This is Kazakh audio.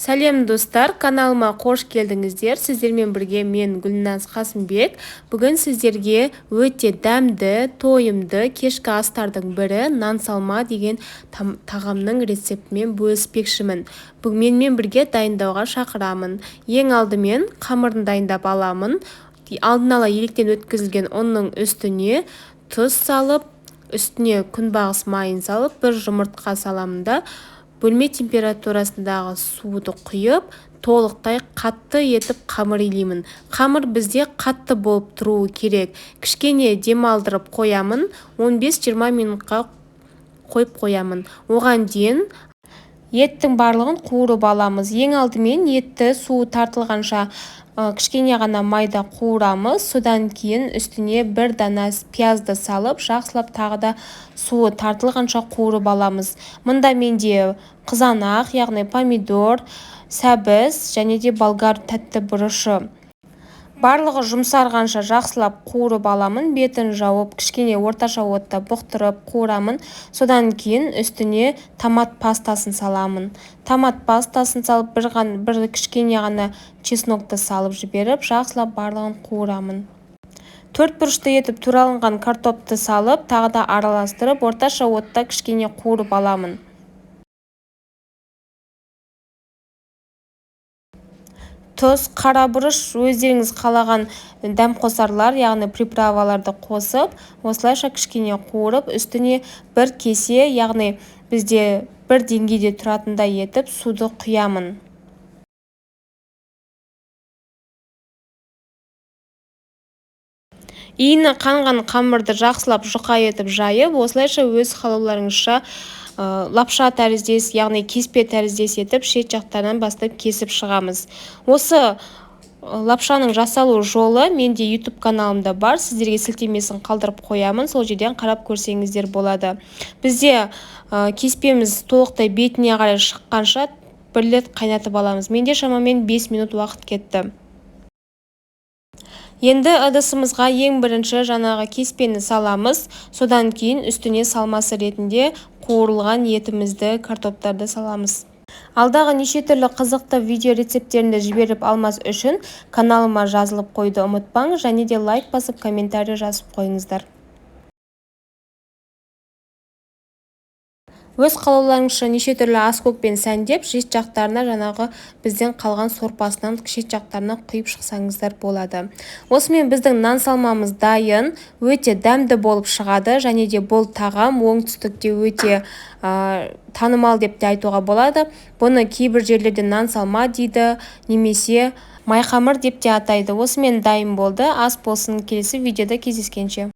Сәлем достар, каналыма қош келдіңіздер. Сіздермен бірге мен Гүлназ Қасымбек. Бүгін сіздерге өте дәмді, тойымды кешкі астардың бірі нан салма деген тағамның рецептімен бөліспекшімін. Менімен бірге дайындауға шақырамын. Ең алдымен қамырын дайындап аламын. Алдын ала електен өткізілген ұнның үстіне тұз салып, үстіне күнбағыс майын салып, бір жұмыртқа саламын да бөлме температурасындағы суды құйып, толықтай қатты етіп қамыр илеймін. Қамыр бізде қатты болып тұруы керек. Кішкене демалдырып қоямын, 15-20 минутқа қойып қоямын. Оған дейін еттің барлығын қуырып аламыз. Ең алдымен етті суы тартылғанша кішкене ғана майда қуырамыз. Содан кейін үстіне бір дана пиязды салып, жақсылап тағы да суы тартылғанша қуырып аламыз. Мұнда менде қызанақ, яғни помидор, сәбіз және де болгар тәтті бұрышы. Барлығы жұмсарғанша жақсылап қуырып аламын. Бетін жауып, кішкене орташа отта бұқтырып қуырамын. Содан кейін үстіне томат пастасын саламын. Томат пастасын салып, бір кішкене ғана чеснокты салып жіберіп, жақсылап барлығын қуырамын. 4 бұрышты етіп туралынған картопты салып, тағы да араластырып, орташа отта кішкене қуырып аламын. Тұз, қара бұрыш, өздеріңіз қалаған дәмқосарлар, яғни приправаларды қосып, осылайша кішкене қуырып, үстіне бір кесе, яғни бізде бір деңгейде тұратындай етіп суды құямын. Иіні қанған қамырды жақсылап жұқа етіп жайып, осылайша өз қалауларыңызша лапша тәріздес, яғни кеспе тәріздес етіп, шет жақтарынан бастап кесіп шығамыз. Осы лапшаның жасалу жолы менде YouTube каналымда бар. Сіздерге сілтемесін қалдырып қоямын, сол жерден қарап көрсеңіздер болады. Бізде кеспеміз толықтай бетіне қарай шыққанша бір рет қайнатып аламыз. Менде шамамен 5 минут уақыт кетті. Енді ыдысымызға ең бірінші жаңағы кеспені саламыз. Содан кейін үстіне салмасы ретінде қуырылған етімізді, картоптарды саламыз. Алдағы неше түрлі қызықты видео рецепттерінде жіберіп алмас үшін каналыма жазылып қойды ұмытпаңыз, және де лайк басып, комментарий жазып қойыңыздар. Өз қалауларыңызша неше түрлі аскөкпен сәндеп, шет жақтарына жаңағы бізден қалған сорпасынан шет жақтарына құйып шықсаңыздар болады. Осымен біздің нан салмамыз дайын, өте дәмді болып шығады, және де бұл тағам оңтүстікте өте танымал деп те айтуға болады. Бұны кейбір жерлерде нан салма дейді, немесе майқамыр деп те атайды. Осымен дайын болды. Ас болсын, келесі видеода кездескенше.